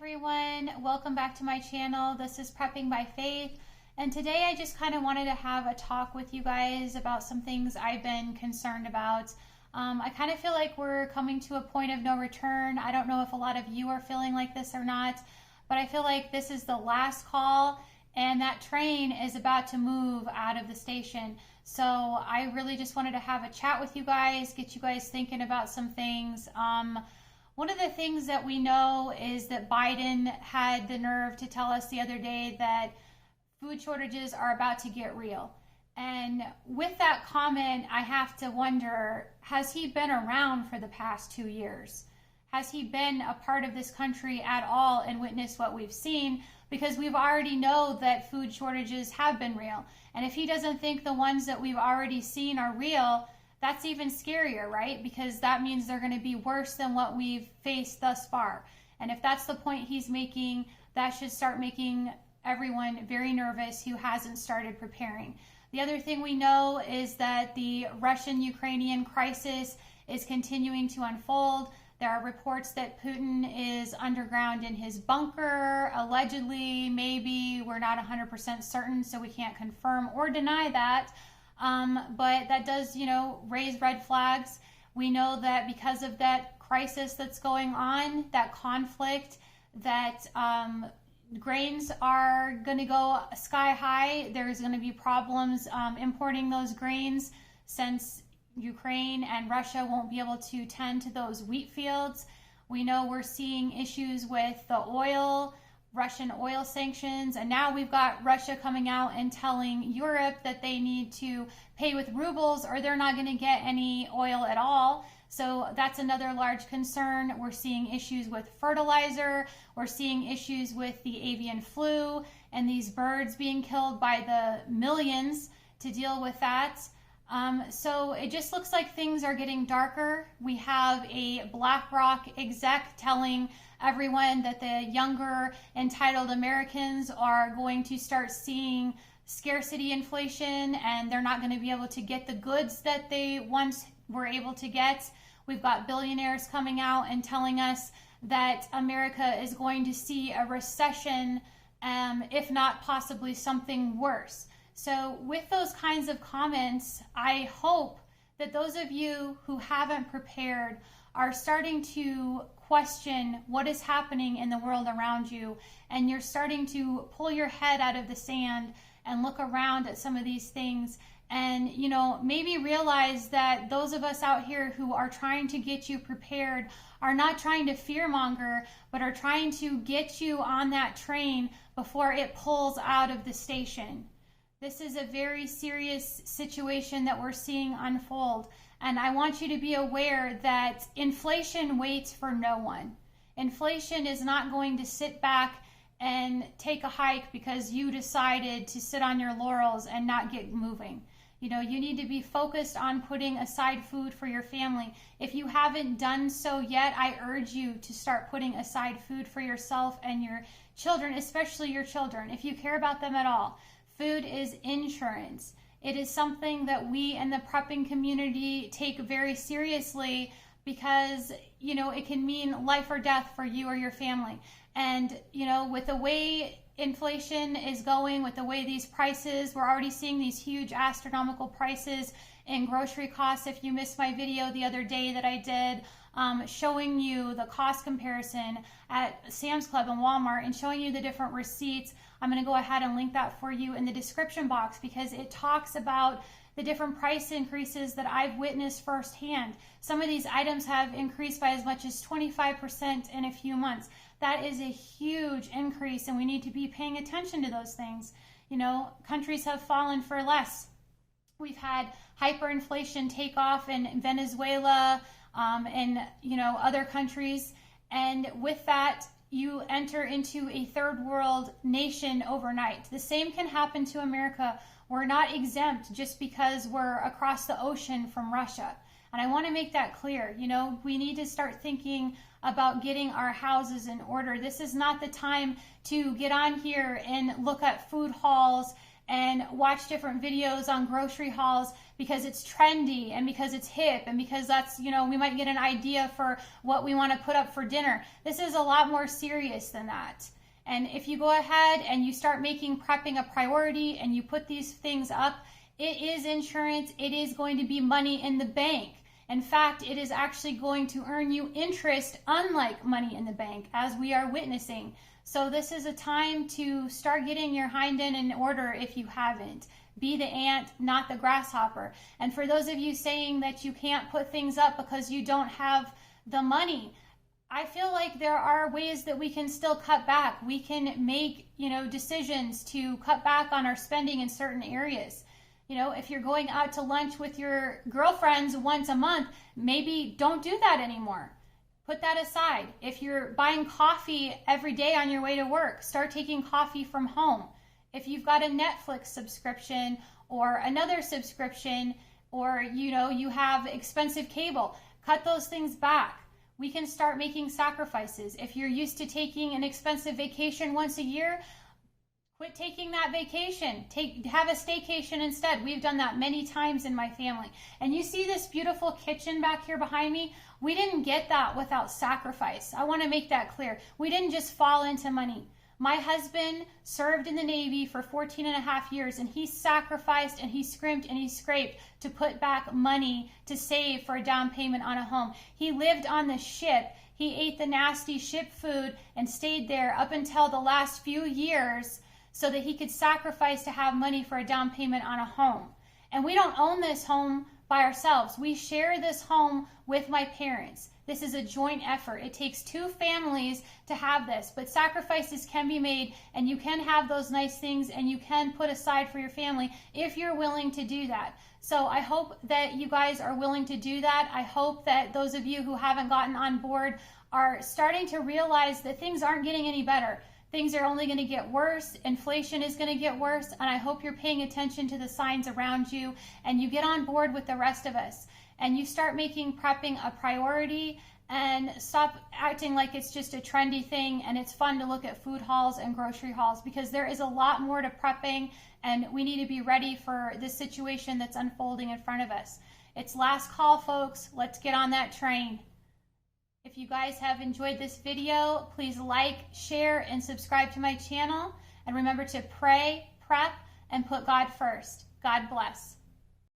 everyone, welcome back to my channel. This is Prepping by Faith, and today I just kind of wanted to have a talk with you guys about some things I've been concerned about. I kind of feel like we're coming to a point of no return. I don't know if a lot of you are feeling like this or not, but I feel like this is the last call and that train is about to move out of the station. So I really just wanted to have a chat with you guys, get you guys thinking about some things. One of the things that we know is that Biden had the nerve to tell us the other day that food shortages are about to get real. And with that comment, I have to wonder, has he been around for the past 2 years? Has he been a part of this country at all and witnessed what we've seen? Because we've already know that food shortages have been real. And if he doesn't think the ones that we've already seen are real, that's even scarier, right? Because that means they're going to be worse than what we've faced thus far. And if that's the point he's making, that should start making everyone very nervous who hasn't started preparing. The other thing we know is that the Russian-Ukrainian crisis is continuing to unfold. There are reports that Putin is underground in his bunker, allegedly, maybe. We're not 100% certain, so we can't confirm or deny that. But that does, raise red flags. We know that because of that crisis that's going on, that conflict, that grains are going to go sky high. There's going to be problems importing those grains since Ukraine and Russia won't be able to tend to those wheat fields. We know we're seeing issues with the oil, Russian oil sanctions, and now we've got Russia coming out and telling Europe that they need to pay with rubles or they're not going to get any oil at all. So that's another large concern. We're seeing issues with fertilizer. We're seeing issues with the avian flu and these birds being killed by the millions to deal with that. So it just looks like things are getting darker. We have a BlackRock exec telling everyone that the younger entitled Americans are going to start seeing scarcity inflation and they're not going to be able to get the goods that they once were able to get. We've got billionaires coming out and telling us that America is going to see a recession, if not possibly something worse. So with those kinds of comments, I hope that those of you who haven't prepared are starting to question what is happening in the world around you, and you're starting to pull your head out of the sand and look around at some of these things and, maybe realize that those of us out here who are trying to get you prepared are not trying to fearmonger, but are trying to get you on that train before it pulls out of the station. This is a very serious situation that we're seeing unfold. And I want you to be aware that inflation waits for no one. Inflation is not going to sit back and take a hike because you decided to sit on your laurels and not get moving. You need to be focused on putting aside food for your family. If you haven't done so yet, I urge you to start putting aside food for yourself and your children, especially your children, if you care about them at all. Food is insurance. It is something that we in the prepping community take very seriously because, it can mean life or death for you or your family. And, with the way inflation is going, with the way these prices, we're already seeing these huge astronomical prices in grocery costs. If you missed my video the other day that I did, showing you the cost comparison at Sam's Club and Walmart and showing you the different receipts, I'm going to go ahead and link that for you in the description box because it talks about the different price increases that I've witnessed firsthand. Some of these items have increased by as much as 25% in a few months. That is a huge increase, and we need to be paying attention to those things. Countries have fallen for less. We've had hyperinflation take off in Venezuela and other countries, and with that you enter into a third world nation overnight. The same can happen to America. We're not exempt just because we're across the ocean from Russia. And I want to make that clear. We need to start thinking about getting our houses in order. This is not the time to get on here and look at food hauls and watch different videos on grocery hauls because it's trendy and because it's hip and because that's, you know, we might get an idea for what we want to put up for dinner. This is a lot more serious than that. And if you go ahead and you start making prepping a priority and you put these things up, it is insurance. It is going to be money in the bank. In fact, it is actually going to earn you interest, unlike money in the bank, as we are witnessing. So this is a time to start getting your hind end in order if you haven't. Be the ant, not the grasshopper. And for those of you saying that you can't put things up because you don't have the money, I feel like there are ways that we can still cut back. We can make, decisions to cut back on our spending in certain areas. If you're going out to lunch with your girlfriends once a month, maybe don't do that anymore. Put that aside. If you're buying coffee every day on your way to work, start taking coffee from home. If you've got a Netflix subscription or another subscription, or you have expensive cable, cut those things back. We can start making sacrifices. If you're used to taking an expensive vacation once a year, quit taking that vacation. Have a staycation instead. We've done that many times in my family. And you see this beautiful kitchen back here behind me? We didn't get that without sacrifice. I want to make that clear. We didn't just fall into money. My husband served in the Navy for 14 and a half years, and he sacrificed and he scrimped and he scraped to put back money to save for a down payment on a home. He lived on the ship. He ate the nasty ship food and stayed there up until the last few years so that he could sacrifice to have money for a down payment on a home. And we don't own this home by ourselves. We share this home with my parents. This is a joint effort. It takes two families to have this, but sacrifices can be made, and you can have those nice things, and you can put aside for your family if you're willing to do that. So I hope that you guys are willing to do that. I hope that those of you who haven't gotten on board are starting to realize that things aren't getting any better. Things are only going to get worse. Inflation is going to get worse. And I hope you're paying attention to the signs around you and you get on board with the rest of us. And you start making prepping a priority and stop acting like it's just a trendy thing and it's fun to look at food hauls and grocery hauls, because there is a lot more to prepping and we need to be ready for this situation that's unfolding in front of us. It's last call, folks. Let's get on that train. If you guys have enjoyed this video, please like, share, and subscribe to my channel. And remember to pray, prep, and put God first. God bless.